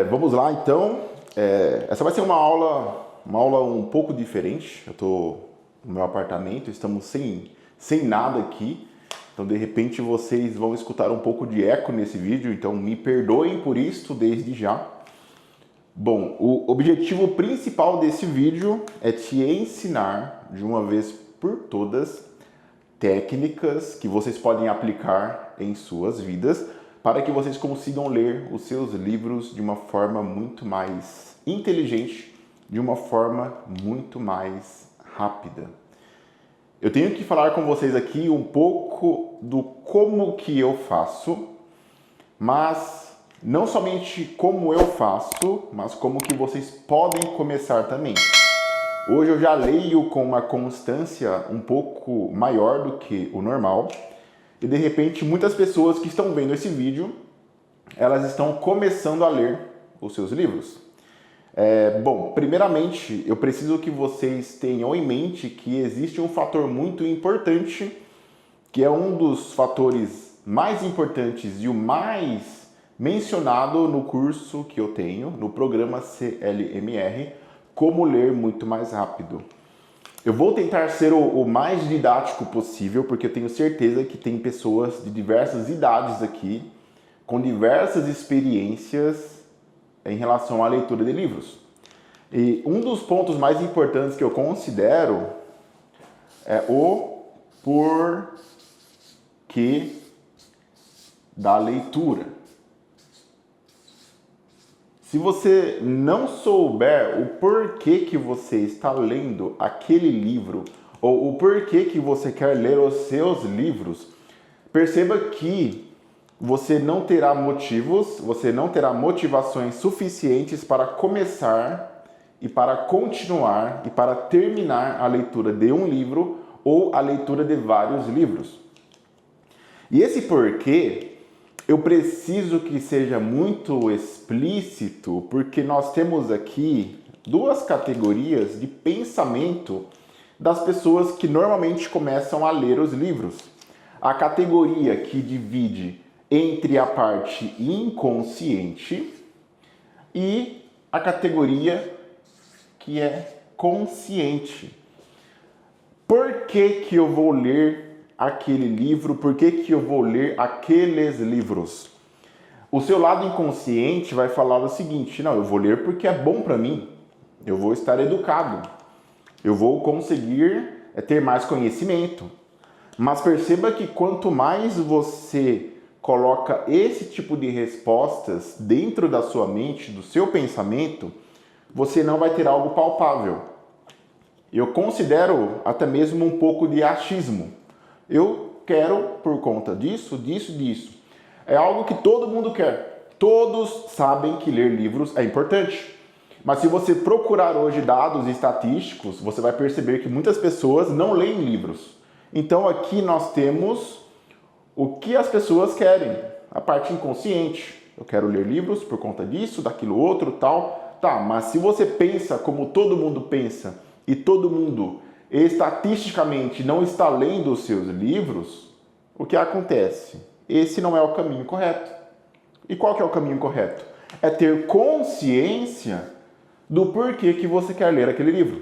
Vamos lá então. Essa vai ser uma aula um pouco diferente. Eu estou no meu apartamento, estamos sem nada aqui. Então de repente vocês vão escutar um pouco de eco nesse vídeo, então me perdoem por isso desde já. Bom, o objetivo principal desse vídeo é te ensinar de uma vez por todas técnicas que vocês podem aplicar em suas vidas para que vocês consigam ler os seus livros de uma forma muito mais inteligente, de uma forma muito mais rápida. Eu tenho que falar com vocês aqui um pouco do como que eu faço, mas não somente como eu faço, mas como que vocês podem começar também. Hoje eu já leio com uma constância um pouco maior do que o normal. E de repente muitas pessoas que estão vendo esse vídeo, elas estão começando a ler os seus livros. Bom, primeiramente eu preciso que vocês tenham em mente que existe um fator muito importante, que é um dos fatores mais importantes e o mais mencionado no curso que eu tenho, no programa CLMR, Como Ler Muito Mais Rápido. Eu vou tentar ser o mais didático possível, porque eu tenho certeza que tem pessoas de diversas idades aqui, com diversas experiências em relação à leitura de livros. E um dos pontos mais importantes que eu considero é o porquê da leitura. Se você não souber o porquê que você está lendo aquele livro, ou o porquê que você quer ler os seus livros, perceba que você não terá motivos, você não terá motivações suficientes para começar e para continuar e para terminar a leitura de um livro ou a leitura de vários livros. E esse porquê eu preciso que seja muito explícito, porque nós temos aqui duas categorias de pensamento das pessoas que normalmente começam a ler os livros. A categoria que divide entre a parte inconsciente e a categoria que é consciente. Por que eu vou ler aquele livro? Por que eu vou ler aqueles livros? O seu lado inconsciente vai falar o seguinte: não, eu vou ler porque é bom para mim, eu vou estar educado, eu vou conseguir ter mais conhecimento. Mas perceba que quanto mais você coloca esse tipo de respostas dentro da sua mente, do seu pensamento, você não vai ter algo palpável. Eu considero até mesmo um pouco de achismo. Eu quero por conta disso. É algo que todo mundo quer. Todos sabem que ler livros é importante. Mas se você procurar hoje dados estatísticos, você vai perceber que muitas pessoas não leem livros. Então aqui nós temos o que as pessoas querem. A parte inconsciente. Eu quero ler livros por conta disso, daquilo outro, tal. Tá, mas se você pensa como todo mundo pensa e todo mundo estatisticamente não está lendo os seus livros, o que acontece? Esse não é o caminho correto. E qual que é o caminho correto? É ter consciência do porquê que você quer ler aquele livro.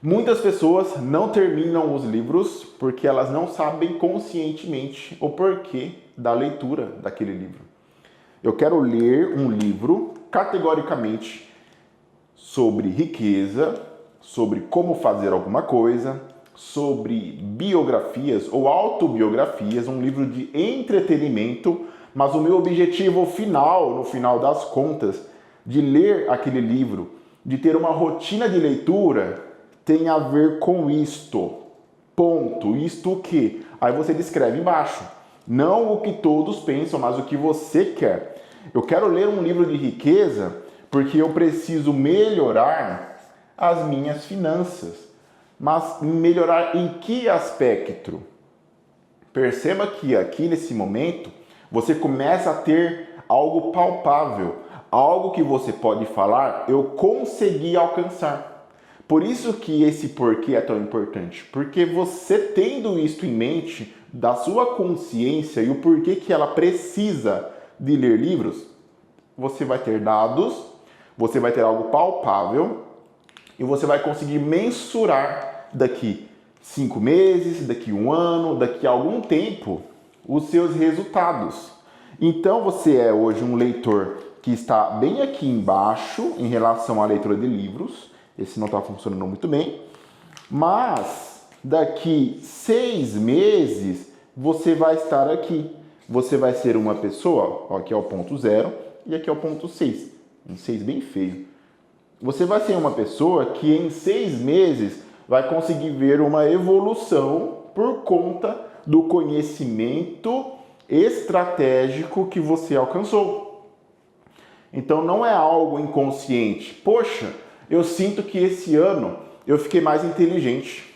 Muitas pessoas não terminam os livros porque elas não sabem conscientemente o porquê da leitura daquele livro. Eu quero ler um livro categoricamente sobre riqueza, sobre como fazer alguma coisa, sobre biografias ou autobiografias, um livro de entretenimento, mas o meu objetivo final, no final das contas, de ler aquele livro, de ter uma rotina de leitura, tem a ver com isto. Ponto. Isto o quê? Aí você descreve embaixo. Não o que todos pensam, mas o que você quer. Eu quero ler um livro de riqueza porque eu preciso melhorar as minhas finanças. Mas melhorar em que aspecto? Perceba que aqui nesse momento você começa a ter algo palpável, algo que você pode falar, eu consegui alcançar. Por isso que esse porquê é tão importante, porque você tendo isto em mente, da sua consciência e o porquê que ela precisa de ler livros, você vai ter dados, você vai ter algo palpável e você vai conseguir mensurar daqui 5 meses, daqui 1 ano, daqui a algum tempo, os seus resultados. Então você é hoje um leitor que está bem aqui embaixo em relação à leitura de livros. Esse não está funcionando muito bem. Mas daqui 6 meses você vai estar aqui. Você vai ser uma pessoa, ó, aqui é o ponto 0 e aqui é o ponto 6. Um 6 bem feio. Você vai ser uma pessoa que em 6 meses vai conseguir ver uma evolução por conta do conhecimento estratégico que você alcançou. Então não é algo inconsciente. Poxa, eu sinto que esse ano eu fiquei mais inteligente.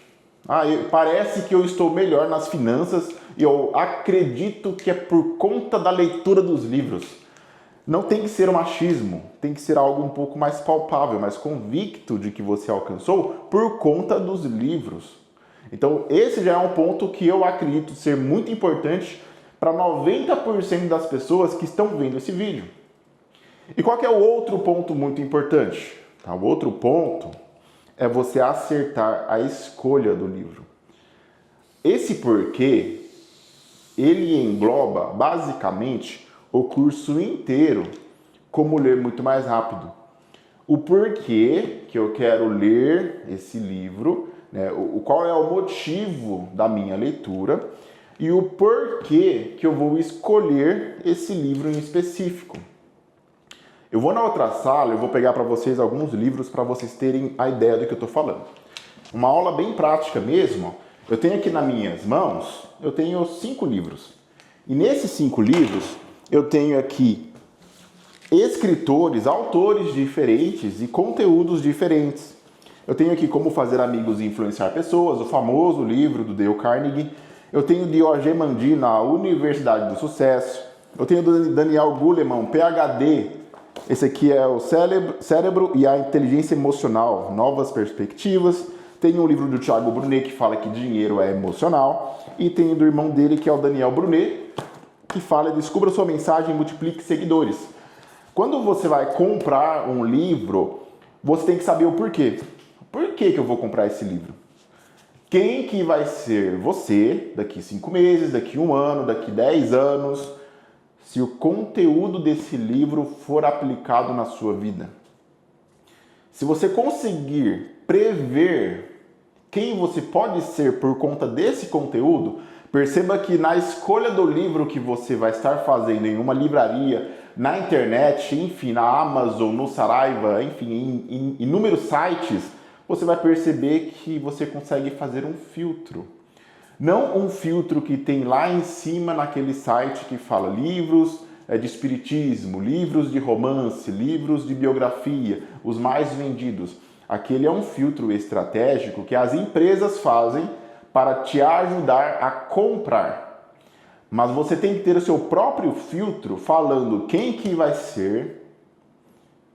Parece que eu estou melhor nas finanças e eu acredito que é por conta da leitura dos livros. Não tem que ser um achismo, tem que ser algo um pouco mais palpável, mais convicto de que você alcançou por conta dos livros. Então esse já é um ponto que eu acredito ser muito importante para 90% das pessoas que estão vendo esse vídeo. E qual que é o outro ponto muito importante? O outro ponto é você acertar a escolha do livro. Esse porquê, ele engloba basicamente o curso inteiro, como ler muito mais rápido. O porquê que eu quero ler esse livro, né, qual é o motivo da minha leitura e o porquê que eu vou escolher esse livro em específico. Eu vou na outra sala, eu vou pegar para vocês alguns livros para vocês terem a ideia do que eu estou falando. Uma aula bem prática mesmo. Eu tenho aqui nas minhas mãos, eu tenho 5 livros. E nesses 5 livros, eu tenho aqui escritores, autores diferentes e conteúdos diferentes. Eu tenho aqui Como Fazer Amigos e Influenciar Pessoas, o famoso livro do Dale Carnegie. Eu tenho Diogo Mandi na Universidade do Sucesso. Eu tenho Daniel Goleman, PhD. Esse aqui é o Cérebro e a Inteligência Emocional, Novas Perspectivas. Tem um livro do Thiago Brunet que fala que dinheiro é emocional. E tem do irmão dele, que é o Daniel Brunet, que fala: descubra sua mensagem e multiplique seguidores. Quando você vai comprar um livro, você tem que saber o porquê. Por que eu vou comprar esse livro? Quem que vai ser você daqui 5 meses, daqui 1 ano, daqui 10 anos, se o conteúdo desse livro for aplicado na sua vida? Se você conseguir prever quem você pode ser por conta desse conteúdo, perceba que na escolha do livro que você vai estar fazendo em uma livraria, na internet, enfim, na Amazon, no Saraiva, enfim, em inúmeros sites, você vai perceber que você consegue fazer um filtro. Não um filtro que tem lá em cima naquele site que fala livros de espiritismo, livros de romance, livros de biografia, os mais vendidos. Aquele é um filtro estratégico que as empresas fazem para te ajudar a comprar. Mas você tem que ter o seu próprio filtro falando quem que vai ser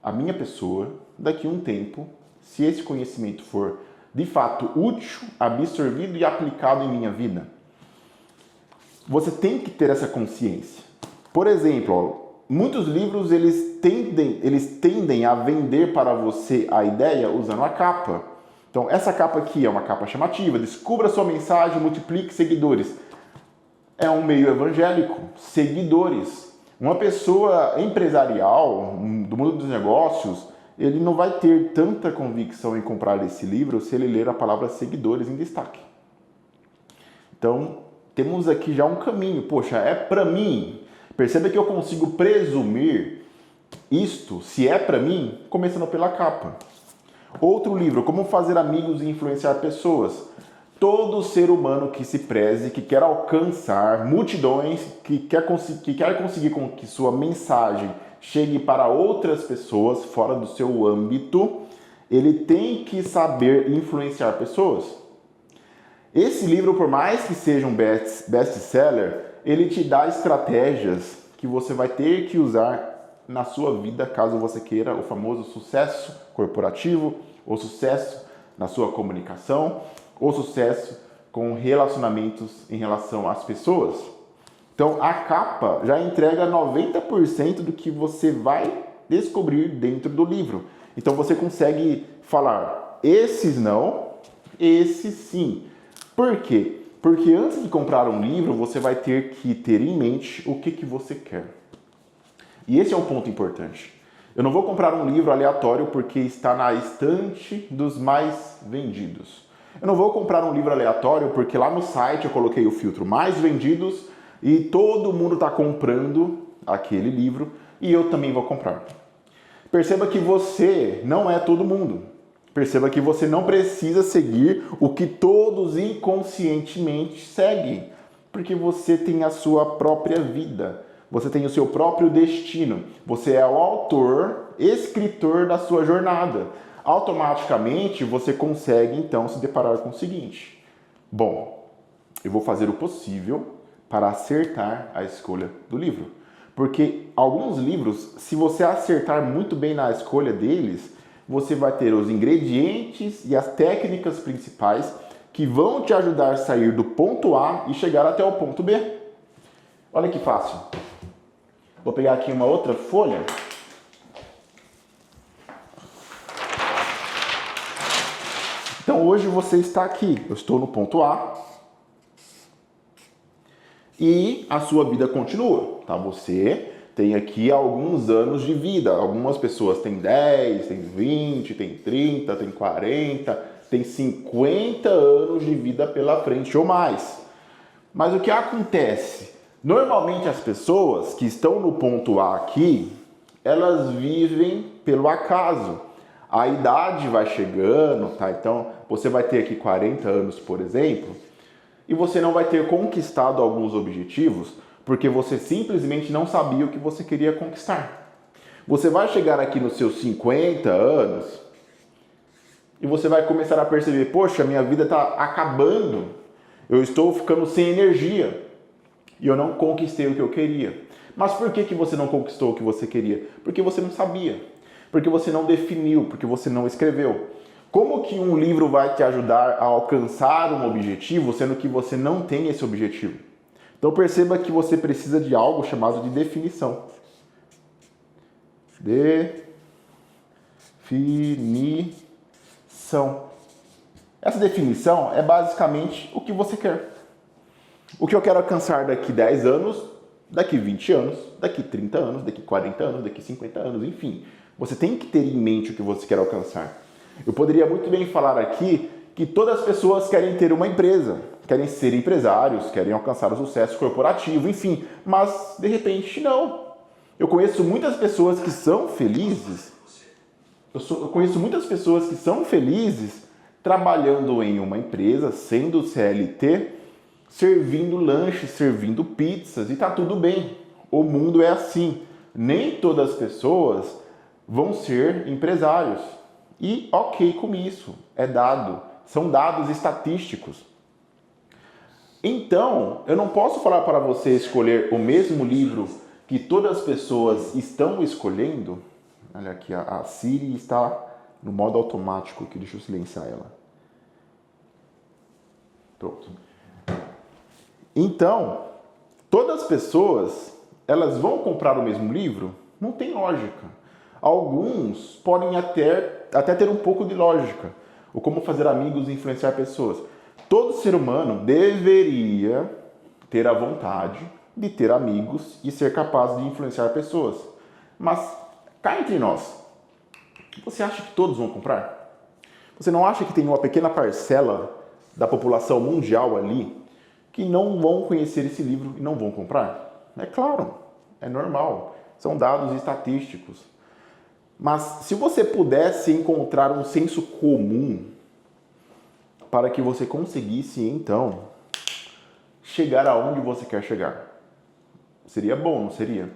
a minha pessoa daqui a um tempo, se esse conhecimento for de fato útil, absorvido e aplicado em minha vida. Você tem que ter essa consciência. Por exemplo, muitos livros eles tendem a vender para você a ideia usando a capa. Então, essa capa aqui é uma capa chamativa: descubra sua mensagem, multiplique seguidores. É um meio evangélico, seguidores. Uma pessoa empresarial, do mundo dos negócios, ele não vai ter tanta convicção em comprar esse livro se ele ler a palavra seguidores em destaque. Então, temos aqui já um caminho. Poxa, é para mim. Perceba que eu consigo presumir isto, se é para mim, começando pela capa. Outro livro, Como Fazer Amigos e Influenciar Pessoas. Todo ser humano que se preze, que quer alcançar multidões, que quer conseguir com que sua mensagem chegue para outras pessoas fora do seu âmbito, ele tem que saber influenciar pessoas. Esse livro, por mais que seja um best-seller, ele te dá estratégias que você vai ter que usar na sua vida, caso você queira o famoso sucesso corporativo, ou sucesso na sua comunicação, ou sucesso com relacionamentos em relação às pessoas. Então, a capa já entrega 90% do que você vai descobrir dentro do livro. Então, você consegue falar, esses não, esses sim. Por quê? Porque antes de comprar um livro, você vai ter que ter em mente o que você quer. E esse é um ponto importante. Eu não vou comprar um livro aleatório porque está na estante dos mais vendidos. Eu não vou comprar um livro aleatório porque lá no site eu coloquei o filtro mais vendidos e todo mundo está comprando aquele livro e eu também vou comprar. Perceba que você não é todo mundo. Perceba que você não precisa seguir o que todos inconscientemente seguem, porque você tem a sua própria vida, você tem o seu próprio destino, você é o autor, escritor da sua jornada. Automaticamente você consegue então se deparar com o seguinte: bom, eu vou fazer o possível para acertar a escolha do livro. Porque alguns livros, se você acertar muito bem na escolha deles, você vai ter os ingredientes e as técnicas principais que vão te ajudar a sair do ponto A e chegar até o ponto B. Olha que fácil. Vou pegar aqui uma outra folha. Então hoje você está aqui, eu estou no ponto A. E a sua vida continua, tá? Você tem aqui alguns anos de vida. Algumas pessoas têm 10, têm 20, têm 30, têm 40, têm 50 anos de vida pela frente ou mais. Mas o que acontece? Normalmente as pessoas que estão no ponto A aqui, elas vivem pelo acaso. A idade vai chegando, tá? Então você vai ter aqui 40 anos, por exemplo, e você não vai ter conquistado alguns objetivos porque você simplesmente não sabia o que você queria conquistar. Você vai chegar aqui nos seus 50 anos e você vai começar a perceber, poxa, minha vida está acabando, eu estou ficando sem energia e eu não conquistei o que eu queria. Mas por que você não conquistou o que você queria? Porque você não sabia, porque você não definiu, porque você não escreveu. Como que um livro vai te ajudar a alcançar um objetivo, sendo que você não tem esse objetivo? Então perceba que você precisa de algo chamado de definição. Definição. Essa definição é basicamente o que você quer. O que eu quero alcançar daqui 10 anos, daqui 20 anos, daqui 30 anos, daqui 40 anos, daqui 50 anos, enfim. Você tem que ter em mente o que você quer alcançar. Eu poderia muito bem falar aqui que todas as pessoas querem ter uma empresa, querem ser empresários, querem alcançar o sucesso corporativo, enfim, mas de repente não. Eu conheço muitas pessoas que são felizes, trabalhando em uma empresa, sendo CLT, servindo lanches, servindo pizzas e tá tudo bem. O mundo é assim. Nem todas as pessoas vão ser empresários. E ok com isso, é dado, são dados estatísticos. Então, eu não posso falar para você escolher o mesmo livro que todas as pessoas estão escolhendo. Olha aqui, a Siri está no modo automático aqui, deixa eu silenciar ela. Pronto. Então, todas as pessoas, elas vão comprar o mesmo livro? Não tem lógica. Alguns podem até ter um pouco de lógica. O como fazer amigos e influenciar pessoas. Todo ser humano deveria ter a vontade de ter amigos e ser capaz de influenciar pessoas. Mas, cá entre nós, você acha que todos vão comprar? Você não acha que tem uma pequena parcela da população mundial ali que não vão conhecer esse livro e não vão comprar? É claro, é normal. São dados estatísticos. Mas se você pudesse encontrar um senso comum para que você conseguisse, então, chegar aonde você quer chegar, seria bom, não seria?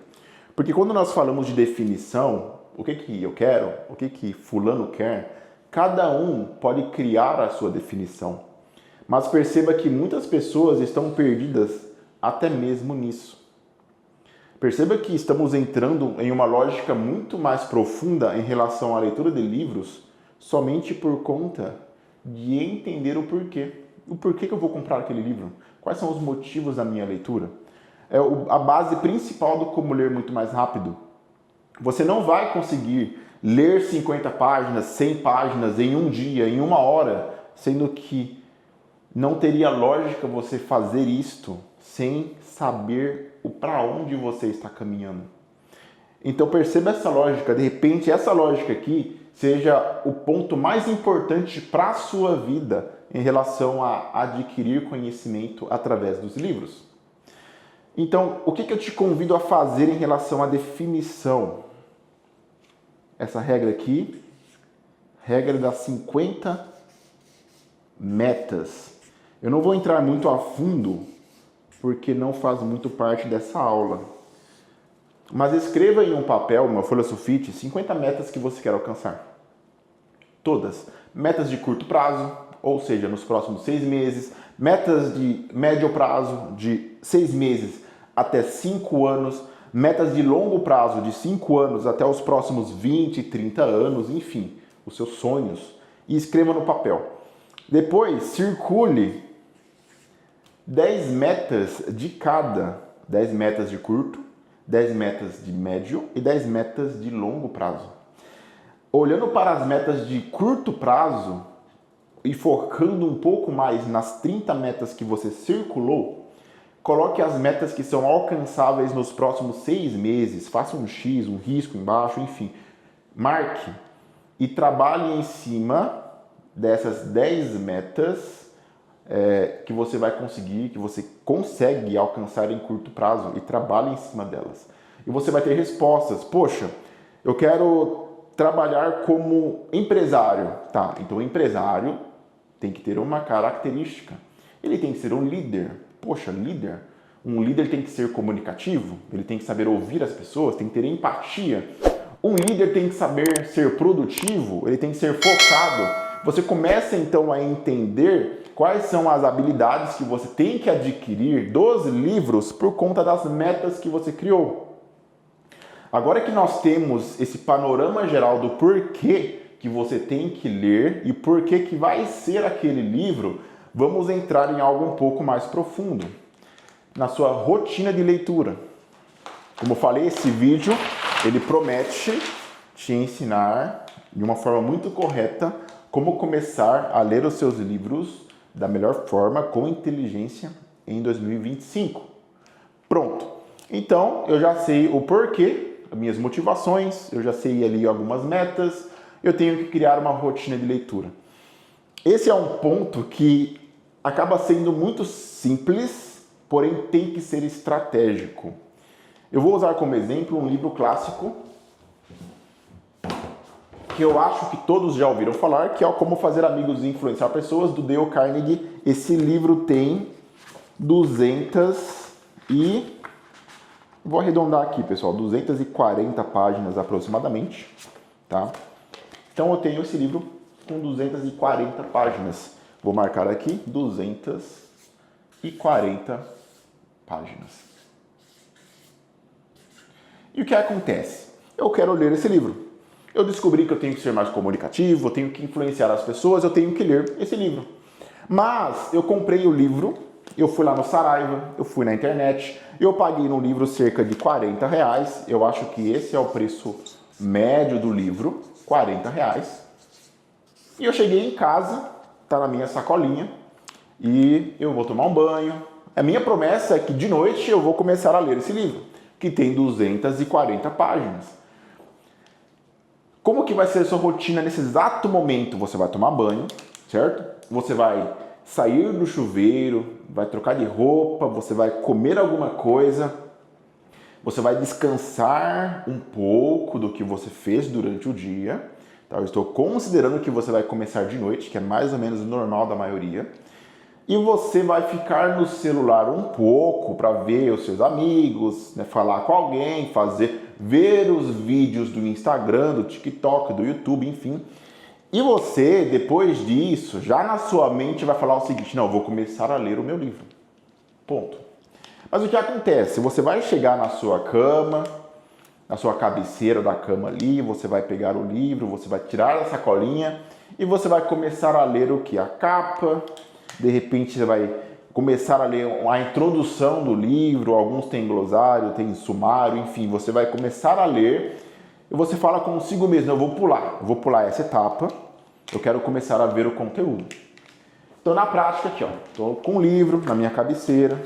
Porque quando nós falamos de definição, o que eu quero, o que fulano quer, cada um pode criar a sua definição. Mas perceba que muitas pessoas estão perdidas até mesmo nisso. Perceba que estamos entrando em uma lógica muito mais profunda em relação à leitura de livros somente por conta de entender o porquê. O porquê que eu vou comprar aquele livro? Quais são os motivos da minha leitura? é a base principal do como ler muito mais rápido. Você não vai conseguir ler 50 páginas, 100 páginas em um dia, em uma hora, sendo que não teria lógica você fazer isto sem saber o para onde você está caminhando. Então perceba essa lógica, de repente essa lógica aqui seja o ponto mais importante para a sua vida em relação a adquirir conhecimento através dos livros. Então, o que eu te convido a fazer em relação à definição? Essa regra aqui, regra das 50 metas. Eu não vou entrar muito a fundo, porque não faz muito parte dessa aula. Mas escreva em um papel, uma folha sulfite, 50 metas que você quer alcançar. Todas. Metas de curto prazo, ou seja, nos próximos 6 meses. Metas de médio prazo, de 6 meses até 5 anos. Metas de longo prazo, de 5 anos até os próximos 20, 30 anos, enfim, os seus sonhos. E escreva no papel. Depois, circule 10 metas de cada. 10 metas de curto, 10 metas de médio e 10 metas de longo prazo. Olhando para as metas de curto prazo e focando um pouco mais nas 30 metas que você circulou, coloque as metas que são alcançáveis nos próximos 6 meses, faça um X, um risco embaixo, enfim. Marque e trabalhe em cima dessas 10 metas que você vai conseguir, que você consegue alcançar em curto prazo e trabalhe em cima delas. E você vai ter respostas. Poxa, eu quero trabalhar como empresário. Tá, então o empresário tem que ter uma característica. Ele tem que ser um líder. Poxa, líder. Um líder tem que ser comunicativo, ele tem que saber ouvir as pessoas, tem que ter empatia. Um líder tem que saber ser produtivo, ele tem que ser focado. Você começa então a entender quais são as habilidades que você tem que adquirir dos livros por conta das metas que você criou. Agora que nós temos esse panorama geral do porquê que você tem que ler e porquê que vai ser aquele livro, vamos entrar em algo um pouco mais profundo. Na sua rotina de leitura. Como eu falei, esse vídeo, ele promete te ensinar de uma forma muito correta como começar a ler os seus livros da melhor forma, com inteligência, em 2025. Pronto. Então, eu já sei o porquê, as minhas motivações, eu já sei ali algumas metas, eu tenho que criar uma rotina de leitura. Esse é um ponto que acaba sendo muito simples, porém tem que ser estratégico. Eu vou usar como exemplo um livro clássico que eu acho que todos já ouviram falar, que é o Como Fazer Amigos e Influenciar Pessoas, do Dale Carnegie. Esse livro tem 200 e... Vou arredondar aqui, pessoal, 240 páginas aproximadamente, tá? Então eu tenho esse livro com 240 páginas. Vou marcar aqui 240 páginas. E o que acontece? Eu quero ler esse livro. Eu descobri que eu tenho que ser mais comunicativo, eu tenho que influenciar as pessoas, eu tenho que ler esse livro. Mas eu comprei o livro, eu fui lá no Saraiva, eu fui na internet, eu paguei no livro cerca de R$40. Eu acho que esse é o preço médio do livro, R$40. E eu cheguei em casa, tá na minha sacolinha, e eu vou tomar um banho. A minha promessa é que de noite eu vou começar a ler esse livro, que tem 240 páginas. Como que vai ser a sua rotina nesse exato momento? Você vai tomar banho, certo? Você vai sair do chuveiro, vai trocar de roupa, você vai comer alguma coisa, você vai descansar um pouco do que você fez durante o dia. Tá? Eu estou considerando que você vai começar de noite, que é mais ou menos o normal da maioria. E você vai ficar no celular um pouco para ver os seus amigos, né, falar com alguém, ver os vídeos do Instagram, do TikTok, do YouTube, enfim. E você, depois disso, já na sua mente vai falar o seguinte: não, eu vou começar a ler o meu livro. Ponto. Mas o que acontece? Você vai chegar na sua cama, na sua cabeceira da cama ali, você vai pegar o livro, você vai tirar a sacolinha e você vai começar a ler o que? A capa. De repente você vai começar a ler a introdução do livro, alguns têm glossário, tem sumário, enfim, você vai começar a ler e você fala consigo mesmo, eu vou pular essa etapa, eu quero começar a ver o conteúdo. Então na prática aqui, ó, estou com o livro na minha cabeceira,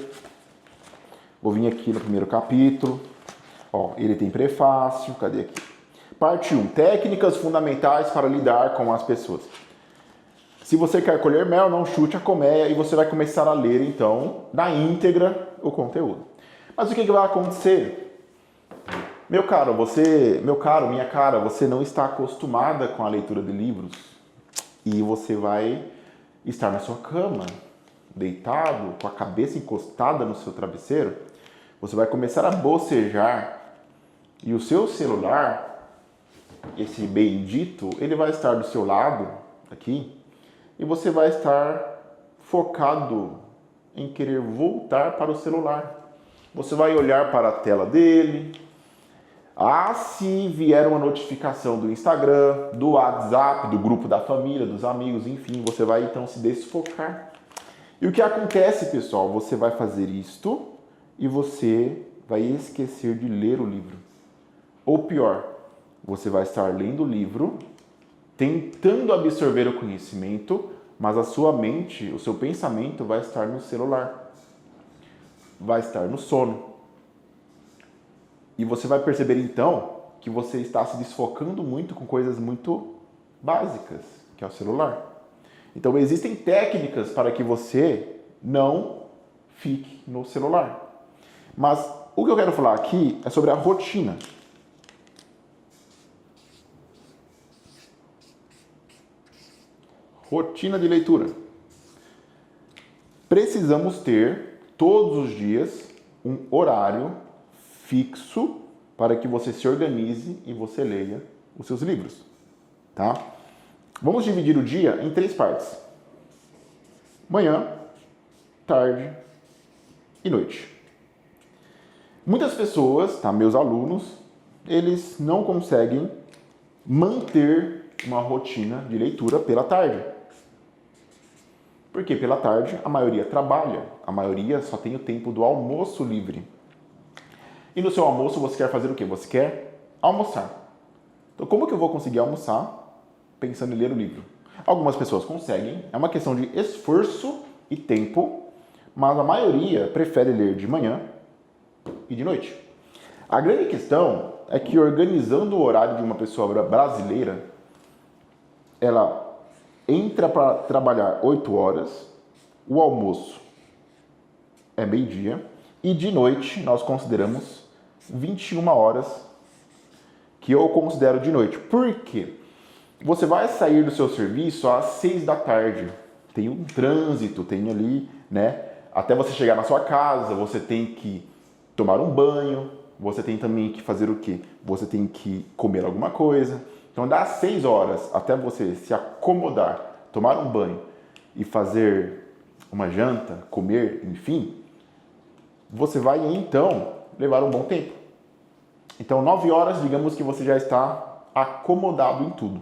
vou vir aqui no primeiro capítulo, ó, ele tem prefácio, cadê aqui? Parte 1, técnicas fundamentais para lidar com as pessoas. Se você quer colher mel, não chute a colmeia e você vai começar a ler, então, na íntegra, o conteúdo. Mas o que vai acontecer? Meu caro, minha cara, você não está acostumada com a leitura de livros e você vai estar na sua cama, deitado, com a cabeça encostada no seu travesseiro, você vai começar a bocejar e o seu celular, esse bendito, ele vai estar do seu lado, aqui, e você vai estar focado em querer voltar para o celular. Você vai olhar para a tela dele. Se vier uma notificação do Instagram, do WhatsApp, do grupo da família, dos amigos, enfim, você vai então se desfocar. E o que acontece, pessoal? Você vai fazer isto e você vai esquecer de ler o livro. Ou pior, você vai estar lendo o livro, tentando absorver o conhecimento, mas a sua mente, o seu pensamento vai estar no celular, vai estar no sono. E você vai perceber então que você está se desfocando muito com coisas muito básicas, que é o celular. Então existem técnicas para que você não fique no celular. Mas o que eu quero falar aqui é sobre a rotina. Rotina de leitura. Precisamos ter todos os dias um horário fixo para que você se organize e você leia os seus livros, tá? Vamos dividir o dia em 3 partes: manhã, tarde e noite. Muitas pessoas, tá, meus alunos, eles não conseguem manter uma rotina de leitura pela tarde. Porque pela tarde a maioria trabalha, a maioria só tem o tempo do almoço livre. E no seu almoço você quer fazer o quê? Você quer almoçar. Então como que eu vou conseguir almoçar pensando em ler o livro? Algumas pessoas conseguem, é uma questão de esforço e tempo, mas a maioria prefere ler de manhã e de noite. A grande questão é que organizando o horário de uma pessoa brasileira, ela entra para trabalhar 8 horas, o almoço é meio-dia e de noite nós consideramos 21 horas que eu considero de noite. Por quê? Você vai sair do seu serviço às 6 da tarde. Tem um trânsito, tem ali, né? Até você chegar na sua casa, você tem que tomar um banho, você tem também que fazer o quê? Você tem que comer alguma coisa. Então, das 6 horas até você se acomodar, tomar um banho e fazer uma janta, comer, enfim, você vai então levar um bom tempo. Então, 9 horas, digamos que você já está acomodado em tudo.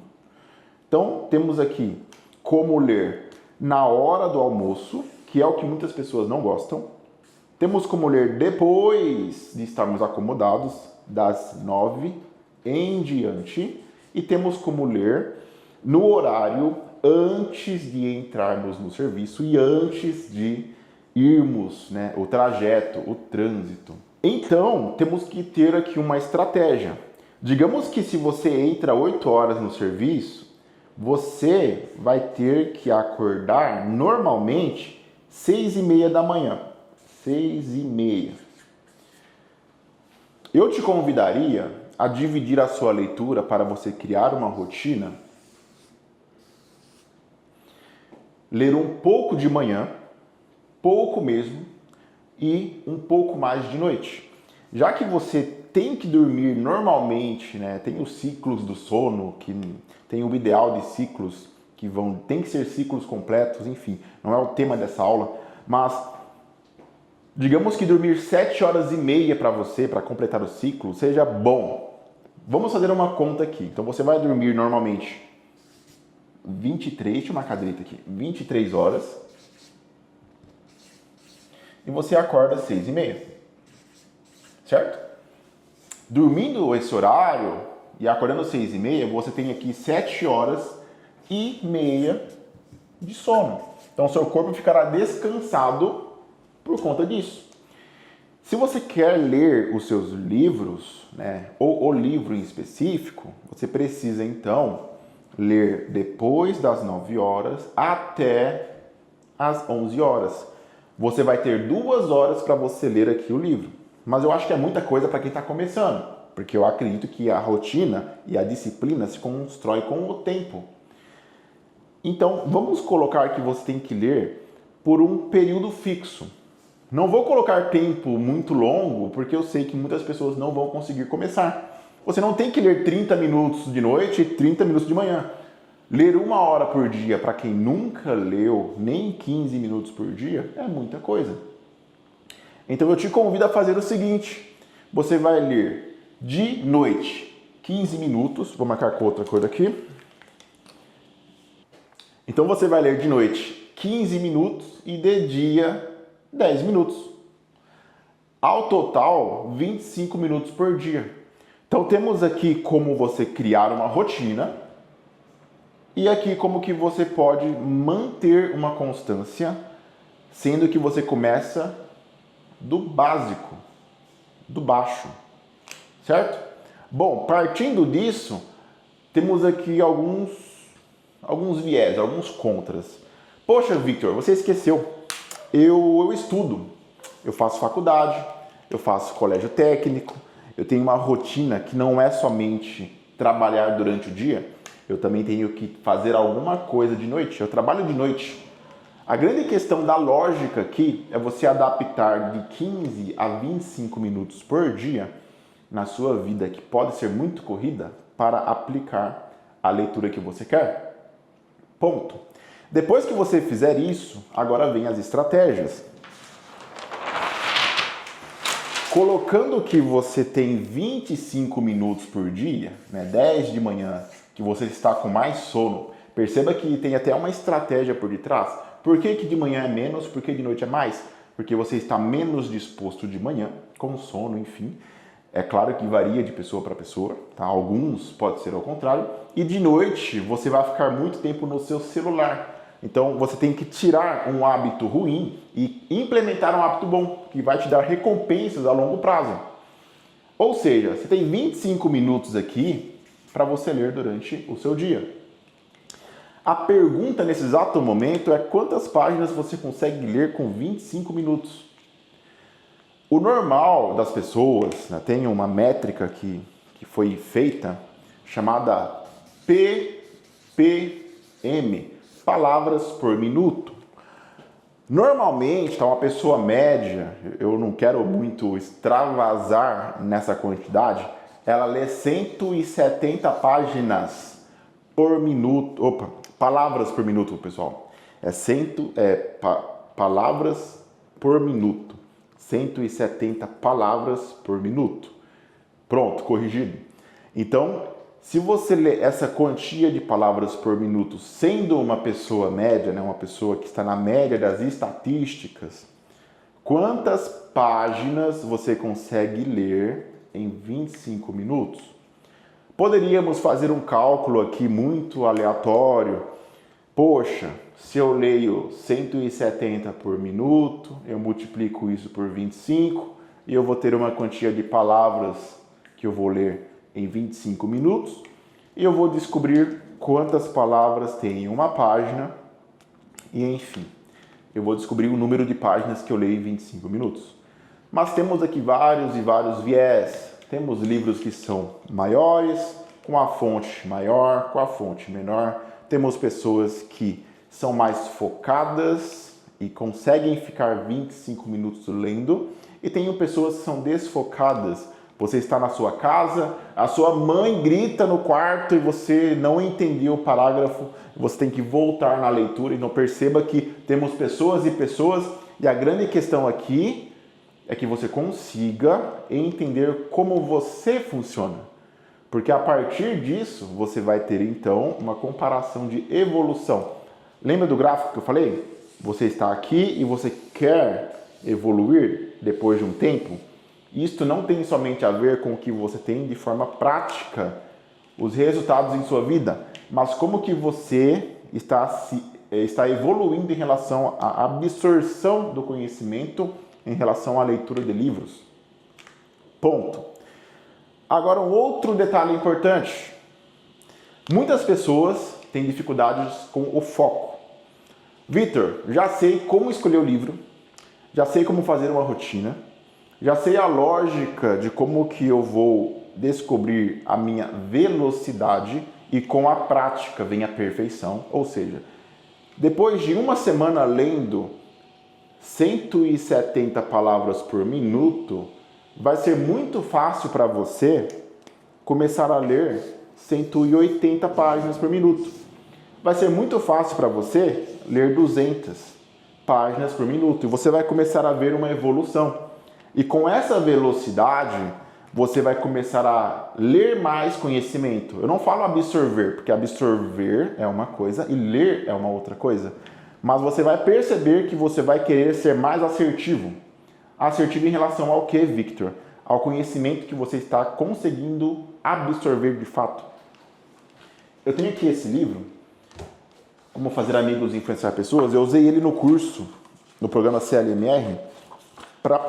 Então, temos aqui como ler na hora do almoço, que é o que muitas pessoas não gostam. Temos como ler depois de estarmos acomodados, das 9 em diante. E temos como ler no horário antes de entrarmos no serviço e antes de irmos, né, o trajeto, o trânsito. Então, temos que ter aqui uma estratégia. Digamos que se você entra 8 horas no serviço, você vai ter que acordar normalmente 6h30 da manhã. 6h30. Eu te convidaria a dividir a sua leitura para você criar uma rotina. Ler um pouco de manhã, pouco mesmo, e um pouco mais de noite. Já que você tem que dormir normalmente, né? Tem os ciclos do sono, que tem o ideal de ciclos que tem que ser ciclos completos, enfim, não é o tema dessa aula, mas digamos que dormir 7h30 para você, para completar o ciclo, seja bom. Vamos fazer uma conta aqui. Então você vai dormir normalmente 23, deixa eu marcar a direita aqui, 23 horas. e você acorda às 6h30. Certo? Dormindo esse horário e acordando às 6h30, você tem aqui 7h30 de sono. Então, seu corpo ficará descansado por conta disso. Se você quer ler os seus livros, né, ou o livro em específico, você precisa, então, ler depois das 9h até as 11h. Você vai ter 2 horas para você ler aqui o livro. Mas eu acho que é muita coisa para quem está começando, porque eu acredito que a rotina e a disciplina se constrói com o tempo. Então, vamos colocar que você tem que ler por um período fixo. Não vou colocar tempo muito longo, porque eu sei que muitas pessoas não vão conseguir começar. Você não tem que ler 30 minutos de noite e 30 minutos de manhã. Ler 1 hora por dia para quem nunca leu nem 15 minutos por dia é muita coisa. Então eu te convido a fazer o seguinte: você vai ler de noite 15 minutos, vou marcar com outra coisa aqui. Então você vai ler de noite 15 minutos e de dia 10 minutos. Ao total, 25 minutos por dia. Então temos aqui como você criar uma rotina e aqui como que você pode manter uma constância, sendo que você começa do básico, do baixo, certo? Bom, partindo disso, temos aqui alguns viés, alguns contras. Poxa, Victor, você esqueceu. Eu estudo, eu faço faculdade, eu faço colégio técnico, eu tenho uma rotina que não é somente trabalhar durante o dia, eu também tenho que fazer alguma coisa de noite, eu trabalho de noite. A grande questão da lógica aqui é você adaptar de 15 a 25 minutos por dia na sua vida, que pode ser muito corrida, para aplicar a leitura que você quer. Ponto. Depois que você fizer isso, agora vem as estratégias. Colocando que você tem 25 minutos por dia, né, 10 de manhã, que você está com mais sono, perceba que tem até uma estratégia por detrás. Por que de manhã é menos? Por que de noite é mais? Porque você está menos disposto de manhã, com sono, enfim. É claro que varia de pessoa para pessoa, tá? Alguns pode ser ao contrário. E de noite você vai ficar muito tempo no seu celular. Então você tem que tirar um hábito ruim e implementar um hábito bom, que vai te dar recompensas a longo prazo. Ou seja, você tem 25 minutos aqui para você ler durante o seu dia. A pergunta nesse exato momento é quantas páginas você consegue ler com 25 minutos? O normal das pessoas, né, tem uma métrica que foi feita chamada PPM, palavras por minuto. Normalmente, tá, uma pessoa média, eu não quero muito extravasar nessa quantidade, ela lê 170 páginas por minuto. Palavras por minuto, pessoal. Palavras por minuto. 170 palavras por minuto. Pronto, corrigido. Então, se você lê essa quantia de palavras por minuto sendo uma pessoa média, né, uma pessoa que está na média das estatísticas, quantas páginas você consegue ler em 25 minutos? Poderíamos fazer um cálculo aqui muito aleatório. Poxa, se eu leio 170 por minuto, eu multiplico isso por 25 e eu vou ter uma quantia de palavras que eu vou ler em 25 minutos e eu vou descobrir quantas palavras tem em uma página e, enfim, eu vou descobrir o número de páginas que eu leio em 25 minutos. Mas temos aqui vários e vários viés. Temos livros que são maiores, com a fonte maior, com a fonte menor. Temos pessoas que são mais focadas e conseguem ficar 25 minutos lendo. E tem pessoas que são desfocadas. Você está na sua casa, a sua mãe grita no quarto e você não entendeu o parágrafo. Você tem que voltar na leitura. Então perceba que temos pessoas e pessoas. E a grande questão aqui é que você consiga entender como você funciona. Porque a partir disso, você vai ter então uma comparação de evolução. Lembra do gráfico que eu falei? Você está aqui e você quer evoluir depois de um tempo, isto não tem somente a ver com o que você tem de forma prática, os resultados em sua vida, mas como que você está evoluindo em relação à absorção do conhecimento, em relação à leitura de livros. Ponto. Agora, um outro detalhe importante. Muitas pessoas têm dificuldades com o foco. Vitor, já sei como escolher o livro, já sei como fazer uma rotina, já sei a lógica de como que eu vou descobrir a minha velocidade e com a prática vem a perfeição. Ou seja, depois de uma semana lendo 170 palavras por minuto, vai ser muito fácil para você começar a ler 180 páginas por minuto. Vai ser muito fácil para você ler 200 páginas por minuto e você vai começar a ver uma evolução. E com essa velocidade, você vai começar a ler mais conhecimento. Eu não falo absorver, porque absorver é uma coisa e ler é uma outra coisa. Mas você vai perceber que você vai querer ser mais assertivo. Assertivo em relação ao que, Victor? Ao conhecimento que você está conseguindo absorver de fato. Eu tenho aqui esse livro, Como Fazer Amigos e Influenciar Pessoas. Eu usei ele no curso, no programa CLMR, para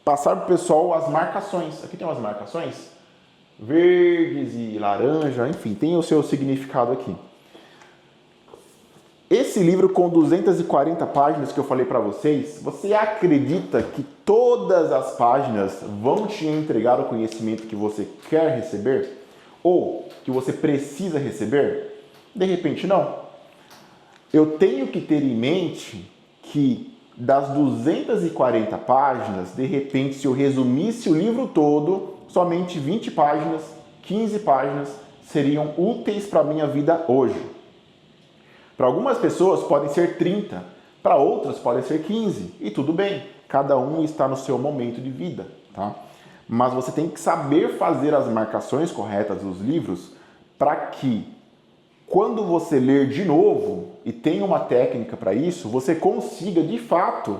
passar para o pessoal as marcações. Aqui tem umas marcações, verdes e laranja, enfim, tem o seu significado aqui. Esse livro com 240 páginas que eu falei para vocês, você acredita que todas as páginas vão te entregar o conhecimento que você quer receber? Ou que você precisa receber? De repente não. Eu tenho que ter em mente que das 240 páginas, de repente, se eu resumisse o livro todo, somente 20 páginas, 15 páginas seriam úteis para a minha vida hoje. Para algumas pessoas podem ser 30, para outras podem ser 15, e tudo bem, cada um está no seu momento de vida, tá? Mas você tem que saber fazer as marcações corretas dos livros para que, quando você ler de novo, e tem uma técnica para isso, você consiga de fato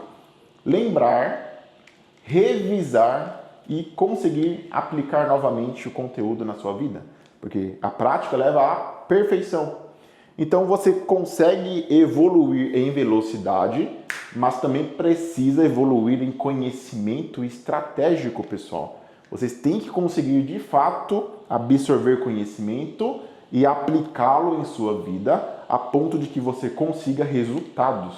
lembrar, revisar e conseguir aplicar novamente o conteúdo na sua vida, porque a prática leva à perfeição. Então você consegue evoluir em velocidade, mas também precisa evoluir em conhecimento estratégico, pessoal. Vocês têm que conseguir de fato absorver conhecimento e aplicá-lo em sua vida a ponto de que você consiga resultados,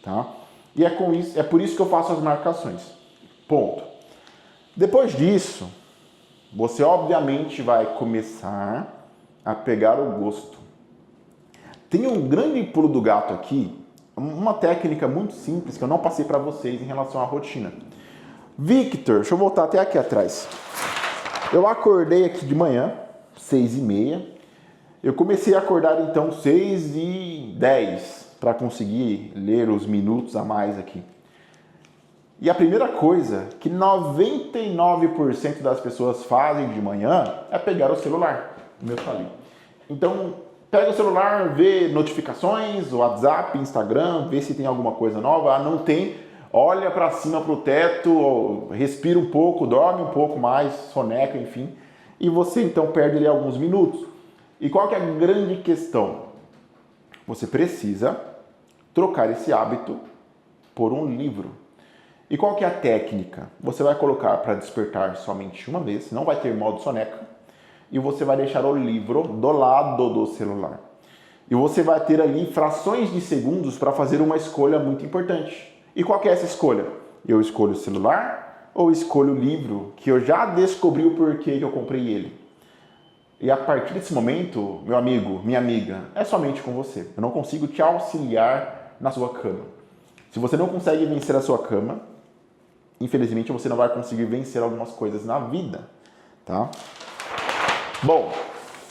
tá? E é por isso que eu faço as marcações. Ponto. Depois disso, você obviamente vai começar a pegar o gosto. Tem um grande pulo do gato aqui, uma técnica muito simples que eu não passei para vocês em relação à rotina. Victor, deixa eu voltar até aqui atrás. Eu acordei aqui de manhã, 6h30. Eu comecei a acordar então 6h10 para conseguir ler os minutos a mais aqui. E a primeira coisa que 99% das pessoas fazem de manhã é pegar o celular. O meu tá ali. Então, pega o celular, vê notificações, WhatsApp, Instagram, vê se tem alguma coisa nova. Ah, não tem, olha para cima, para o teto, respira um pouco, dorme um pouco mais, soneca, enfim. E você então perde ali alguns minutos. E qual que é a grande questão? Você precisa trocar esse hábito por um livro. E qual que é a técnica? Você vai colocar para despertar somente uma vez, não vai ter modo soneca, e você vai deixar o livro do lado do celular. E você vai ter ali frações de segundos para fazer uma escolha muito importante. E qual que é essa escolha? Eu escolho o celular ou escolho o livro que eu já descobri o porquê que eu comprei ele? E a partir desse momento, meu amigo, minha amiga, é somente com você. Eu não consigo te auxiliar na sua cama. Se você não consegue vencer a sua cama, infelizmente você não vai conseguir vencer algumas coisas na vida, tá? Bom,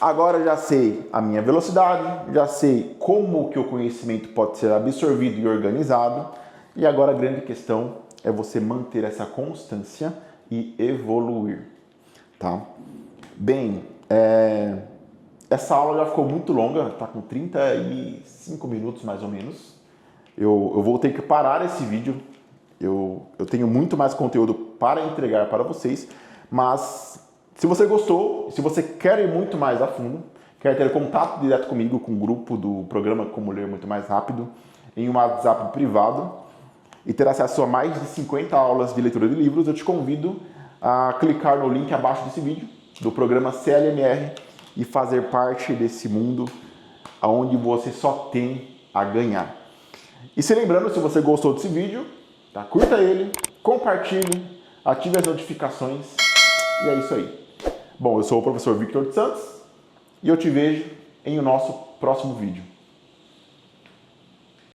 agora eu já sei a minha velocidade, já sei como que o conhecimento pode ser absorvido e organizado, e agora a grande questão é você manter essa constância e evoluir, tá? Bem, essa aula já ficou muito longa, está com 35 minutos mais ou menos. Eu vou ter que parar esse vídeo Eu tenho muito mais conteúdo para entregar para vocês, mas se você gostou, se você quer ir muito mais a fundo, quer ter contato direto comigo, com o grupo do programa Como Ler Muito Mais Rápido, em um WhatsApp privado, e ter acesso a mais de 50 aulas de leitura de livros, eu te convido a clicar no link abaixo desse vídeo, do programa CLMR, e fazer parte desse mundo onde você só tem a ganhar. E se lembrando, se você gostou desse vídeo, tá? Curta ele, compartilhe, ative as notificações, e é isso aí. Bom, eu sou o professor Victor de Santos, e eu te vejo em o nosso próximo vídeo.